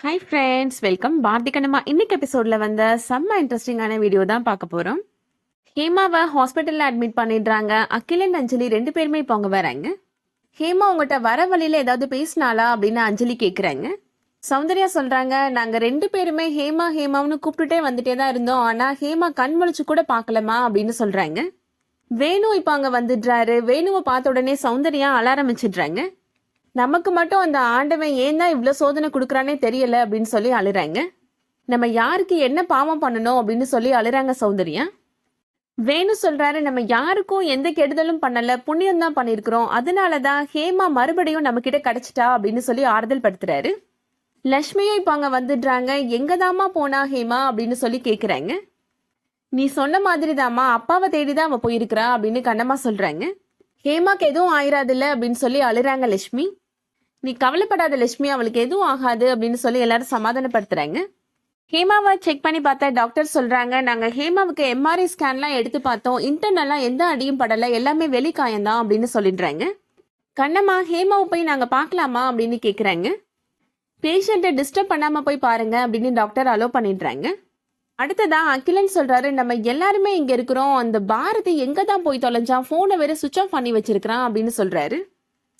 Hi friends, welcome. Bharathi Kannamma இன்னைக்கு எபிசோட்ல வந்த செம்ம இன்ட்ரெஸ்டிங்கான வீடியோ தான் பார்க்க போறோம். ஹேமாவை ஹாஸ்பிட்டல்ல அட்மிட் பண்ணிடுறாங்க. அகிலன் அஞ்சலி ரெண்டு பேருமே இப்போ அவங்க வராங்க. ஹேமா உங்ககிட்ட வர வழியில ஏதாவது பேசினாளா அப்படின்னு அஞ்சலி கேட்குறாங்க. சௌந்தர்யா சொல்றாங்க, நாங்க ரெண்டு பேருமே ஹேமா ஹேமான்னு கூப்பிட்டுட்டே வந்துட்டே தான் இருந்தோம். ஆனா ஹேமா கண் முழிச்சு கூட பார்க்கலமா அப்படின்னு சொல்றாங்க. வேணு இப்போ அங்க வந்துடுறாரு. வேணுவை பார்த்த உடனே சௌந்தர்யா அழ ஆரம்பிச்சிடுறாங்க. நமக்கு மட்டும் அந்த ஆண்டவன் ஏன் தான் இவ்வளோ சோதனை கொடுக்குறானே தெரியல அப்படின்னு சொல்லி அழுறாங்க. நம்ம யாருக்கு என்ன பாவம் பண்ணணும் அப்படின்னு சொல்லி அழுறாங்க சௌந்தர்யா. வேணு சொல்றாரு, நம்ம யாருக்கும் எந்த கெடுதலும் பண்ணல, புண்ணியம் தான் பண்ணியிருக்கிறோம், அதனாலதான் ஹேமா மறுபடியும் நம்ம கிட்ட கிடைச்சிட்டா அப்படின்னு சொல்லி ஆறுதல் படுத்துறாரு. லக்ஷ்மியும் இப்போ அங்க வந்துடுறாங்க. எங்கதாமா போனா ஹேமா அப்படின்னு சொல்லி கேட்குறாங்க. நீ சொன்ன மாதிரி தாமா, அப்பாவை தேடிதான் அவ போயிருக்கிறா அப்படின்னு கண்ணம்மா சொல்றாங்க. ஹேமாக்கு எதுவும் ஆயிராதில்ல அப்படின்னு சொல்லி அழுறாங்க லட்சுமி. நீ கவலைப்படாத லட்சுமி, அவளுக்கு எதுவும் ஆகாது அப்படின்னு சொல்லி எல்லாரும் சமாதானப்படுத்துறாங்க. ஹேமாவை செக் பண்ணி பார்த்தா டாக்டர் சொல்றாங்க, நாங்க ஹேமாவுக்கு எம்ஆர்ஐ ஸ்கேன்லாம் எடுத்து பார்த்தோம், இன்டர்னலா எந்த அடியும் படல, எல்லாமே வெளிக்காயம்தான் அப்படின்னு சொல்லிடுறாங்க. கண்ணம்மா, ஹேமாவை போய் நாங்க பார்க்கலாமா அப்படின்னு கேட்குறாங்க. பேஷண்ட்டை டிஸ்டர்ப் பண்ணாம போய் பாருங்க அப்படின்னு டாக்டர் அலோ பண்ணிடுறாங்க. அடுத்ததான் அகிலன் சொல்றாரு, நம்ம எல்லாருமே இங்க இருக்கிறோம், அந்த பாரதி எங்க தான் போய் தொலைஞ்சான், போனை வேற சுவிச் ஆஃப் பண்ணி வச்சிருக்கிறான் அப்படின்னு சொல்றாரு.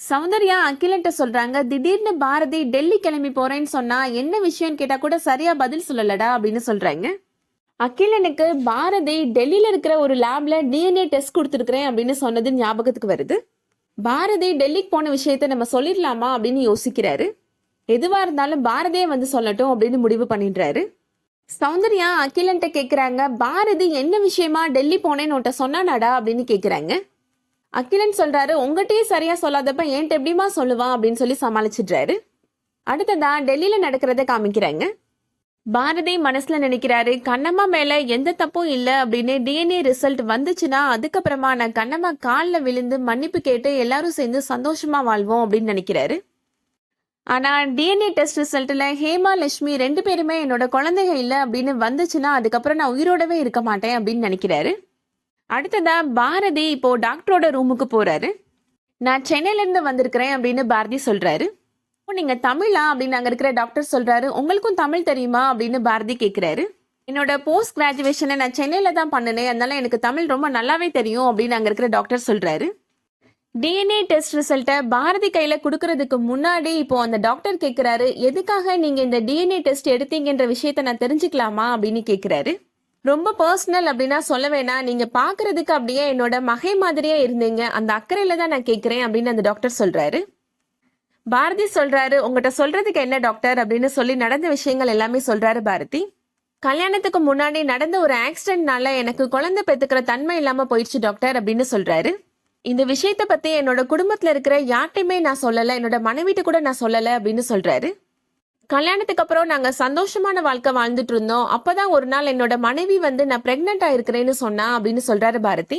சௌந்தர்யா அகிலன்ட்ட சொல்றாங்க, திடீர்னு பாரதி டெல்லி கிளம்பி போறேன்னு சொன்னா என்ன விஷயம்னு கேட்டா கூட சரியா பதில் சொல்லலடா அப்படின்னு சொல்றாங்க. அகிலனுக்கு பாரதி டெல்லியில இருக்கிற ஒரு லேப்ல டிஎன்ஏ டெஸ்ட் கொடுத்துருக்கிறேன் அப்படின்னு சொன்னது ஞாபகத்துக்கு வருது. பாரதி டெல்லிக்கு போன விஷயத்த நம்ம சொல்லிடலாமா அப்படின்னு யோசிக்கிறாரு. எதுவா இருந்தாலும் பாரதியே வந்து சொல்லட்டும் அப்படின்னு முடிவு பண்ணிடுறாரு. சௌந்தர்யா அகிலன்ட்ட கேக்குறாங்க, பாரதி என்ன விஷயமா டெல்லி போனேன்னு உன்ட்ட சொன்னானாடா அப்படின்னு கேக்குறாங்க. அகிலன் சொல்றாரு, உங்ககிட்டயே சரியா சொல்லாதப்ப என்கிட்ட எப்படிமா சொல்லுவான் அப்படின்னு சொல்லி சமாளிச்சிடுறாரு. அடுத்ததான் டெல்லியில நடக்கிறத காமிக்கிறாங்க. பாரதி மனசுல நினைக்கிறாரு, கண்ணம்மா மேல எந்த தப்பும் இல்லை அப்படின்னு டிஎன்ஏ ரிசல்ட் வந்துச்சுன்னா அதுக்கப்புறமா நான் கண்ணம்மா காலில் விழுந்து மன்னிப்பு கேட்டு எல்லாரும் சேர்ந்து சந்தோஷமா வாழ்வோம் அப்படின்னு நினைக்கிறாரு. ஆனா டிஎன்ஏ டெஸ்ட் ரிசல்ட்ல ஹேமா லட்சுமி ரெண்டு பேருமே என்னோட குழந்தைங்க இல்லை அப்படின்னு வந்துச்சுன்னா அதுக்கப்புறம் நான் உயிரோடவே இருக்க மாட்டேன் அப்படின்னு நினைக்கிறாரு. அடுத்ததா பாரதி இப்போ டாக்டரோட ரூமுக்கு போறாரு. நான் சென்னையில இருந்து வந்திருக்கிறேன் அப்படின்னு பாரதி சொல்றாரு. நீங்க தமிழா அப்படின்னு அங்க இருக்கிற டாக்டர் சொல்றாரு. உங்களுக்கும் தமிழ் தெரியுமா அப்படின்னு பாரதி கேட்கிறாரு. என்னோட போஸ்ட் கிராஜுவேஷனை நான் சென்னையில தான் பண்ணினேன், அதனால எனக்கு தமிழ் ரொம்ப நல்லாவே தெரியும் அப்படின்னு அங்க இருக்கிற டாக்டர் சொல்றாரு. டிஎன்ஏ டெஸ்ட் ரிசல்ட்டை பாரதி கையில கொடுக்கறதுக்கு முன்னாடி இப்போ அந்த டாக்டர் கேட்கிறாரு, எதுக்காக நீங்க இந்த டிஎன்ஏ டெஸ்ட் எடுத்தீங்கன்ற விஷயத்த நான் தெரிஞ்சுக்கலாமா அப்படின்னு கேட்கிறாரு. ரொம்ப பர்சனல் அப்படின்னா சொல்ல வேணாம், நீங்க பாக்குறதுக்கு அப்படியே என்னோட மகை மாதிரியே இருந்தீங்க, அந்த அக்கறையில தான் நான் கேட்கிறேன் அப்படின்னு அந்த டாக்டர் சொல்றாரு. பாரதி சொல்றாரு, உங்ககிட்ட சொல்றதுக்கு என்ன டாக்டர் அப்படின்னு சொல்லி நடந்த விஷயங்கள் எல்லாமே சொல்றாரு பாரதி. கல்யாணத்துக்கு முன்னாடி நடந்த ஒரு ஆக்சிடென்ட்னால எனக்கு குழந்தை பெத்துக்கிற தன்மை இல்லாம போயிடுச்சு டாக்டர் அப்படின்னு சொல்றாரு. இந்த விஷயத்த பத்தி என்னோட குடும்பத்துல இருக்கிற யார்ட்டையுமே நான் சொல்லல, என்னோட மனைவிட்டு கூட நான் சொல்லல அப்படின்னு சொல்றாரு. கல்யாணத்துக்கு அப்புறம் நாங்க சந்தோஷமான வாழ்க்கை வாழ்ந்துட்டு இருந்தோம். அப்பதான் ஒரு நாள் என்னோட மனைவி வந்து நான் பிரெக்னென்ட் ஆயிருக்கிறேன்னு சொன்னா அப்படின்னு சொல்றாரு பாரதி.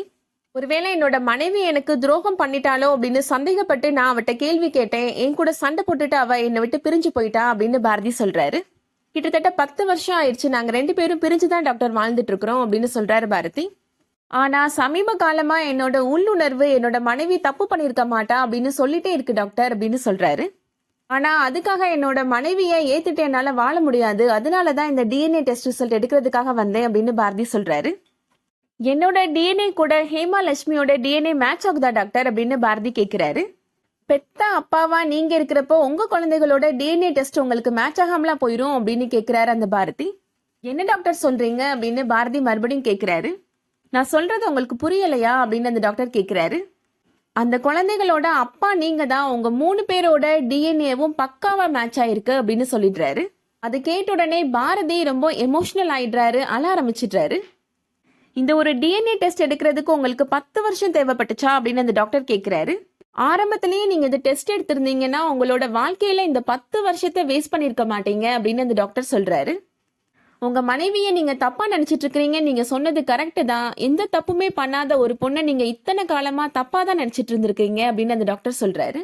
ஒருவேளை என்னோட மனைவி எனக்கு துரோகம் பண்ணிட்டாலோ அப்படின்னு சந்தேகப்பட்டு நான் அவட்ட கேள்வி கேட்டேன். என் கூட சண்டை போட்டுட்டு அவ என்னை விட்டு பிரிஞ்சு போயிட்டா அப்படின்னு பாரதி சொல்றாரு. கிட்டத்தட்ட 10 வருஷம் ஆயிடுச்சு, நாங்க ரெண்டு பேரும் பிரிஞ்சுதான் டாக்டர் வாழ்ந்துட்டு இருக்கிறோம் அப்படின்னு சொல்றாரு பாரதி. ஆனா சமீப காலமா என்னோட உள்ளுணர்வு என்னோட மனைவி தப்பு பண்ணிருக்க மாட்டா அப்படின்னு சொல்லிட்டே இருக்கு டாக்டர் அப்படின்னு சொல்றாரு. ஆனா அதுக்காக என்னோட மனைவியை ஏத்துட்டு என்னால வாழ முடியாது, அதனாலதான் இந்த டிஎன்ஏ டெஸ்ட் ரிசல்ட் எடுக்கிறதுக்காக வந்தேன் அப்படின்னு பாரதி சொல்றாரு. என்னோட டிஎன்ஏ கூட ஹேமா லட்சுமியோட டிஎன்ஏ மேட்ச் ஆகுதா டாக்டர் அப்படின்னு பாரதி கேட்கிறாரு. பெத்த அப்பாவா நீங்க இருக்கிறப்போ உங்க குழந்தைகளோட டிஎன்ஏ டெஸ்ட் உங்களுக்கு மேட்ச் ஆகாமலாம் போயிரும் அப்படின்னு கேட்கிறாரு அந்த பாரதி. என்ன டாக்டர் சொல்றீங்க அப்படின்னு பாரதி மறுபடியும் கேட்கிறாரு. நான் சொல்றது உங்களுக்கு புரியலையா அப்படின்னு அந்த டாக்டர் கேட்கிறாரு. அந்த குழந்தைகளோட அப்பா நீங்க தான், உங்க 3 பேரோட டிஎன்ஏவும் பக்காவா மேட்ச் ஆயிருக்கு அப்படின்னு சொல்லிடுறாரு. அதை கேட்ட உடனே பாரதி ரொம்ப எமோஷனல் ஆயிடுறாரு, அழ ஆரம்பிச்சிடுறாரு. இந்த ஒரு டிஎன்ஏ டெஸ்ட் எடுக்கிறதுக்கு உங்களுக்கு 10 வருஷம் தேவைப்பட்டுச்சா அப்படின்னு அந்த டாக்டர் கேட்கிறாரு. ஆரம்பத்திலேயே நீங்க இந்த டெஸ்ட் எடுத்திருந்தீங்கன்னா உங்களோட வாழ்க்கையில இந்த 10 வருஷத்தை வேஸ்ட் பண்ணிருக்க மாட்டீங்க அப்படின்னு அந்த டாக்டர் சொல்றாரு. உங்க மனைவியை நீங்க தப்பா நினைச்சிட்டு இருக்கிறீங்க, நீங்க சொன்னது கரெக்ட் தான், எந்த தப்புமே பண்ணாத ஒரு பொண்ணை நீங்க இத்தனை காலமா தப்பா தான் நினைச்சிட்டு இருந்திருக்கீங்க அப்படின்னு அந்த டாக்டர் சொல்றாரு.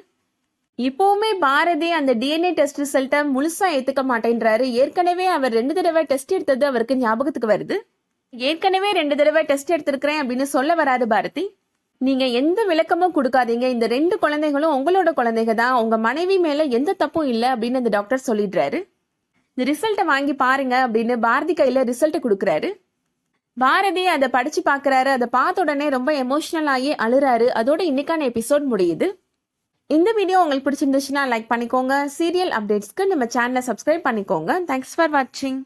இப்பவுமே பாரதி அந்த டிஎன்ஏ டெஸ்ட் ரிசல்ட்டை முழுசா ஏத்துக்க மாட்டேன்றாரு. ஏற்கனவே அவர் 2 தடவை டெஸ்ட் எடுத்தது அவருக்கு ஞாபகத்துக்கு வருது. ஏற்கனவே 2 தடவை டெஸ்ட் எடுத்திருக்கிறேன் அப்படின்னு சொல்ல வராது பாரதி. நீங்க எந்த விளக்கமும் கொடுக்காதீங்க, இந்த 2 குழந்தைகளும் உங்களோட குழந்தைங்க தான், உங்க மனைவி மேல எந்த தப்பும் இல்லை அப்படின்னு அந்த டாக்டர் சொல்லிடுறாரு. இந்த ரிசல்ட்டை வாங்கி பாருங்க அப்படின்னு பாரதி கையில ரிசல்ட்டை கொடுக்குறாரு. பாரதி அதை படிச்சு பார்க்குறாரு. அதை பார்த்த உடனே ரொம்ப எமோஷனல் ஆகி அழுறாரு. அதோட இன்னைக்கான எபிசோட் முடியுது. இந்த வீடியோ உங்களுக்கு பிடிச்சிருந்துச்சுன்னா லைக் பண்ணிக்கோங்க. சீரியல் அப்டேட்ஸ்க்கு நம்ம சேனலை சப்ஸ்கிரைப் பண்ணிக்கோங்க. தேங்க்ஸ் ஃபார் வாட்சிங்.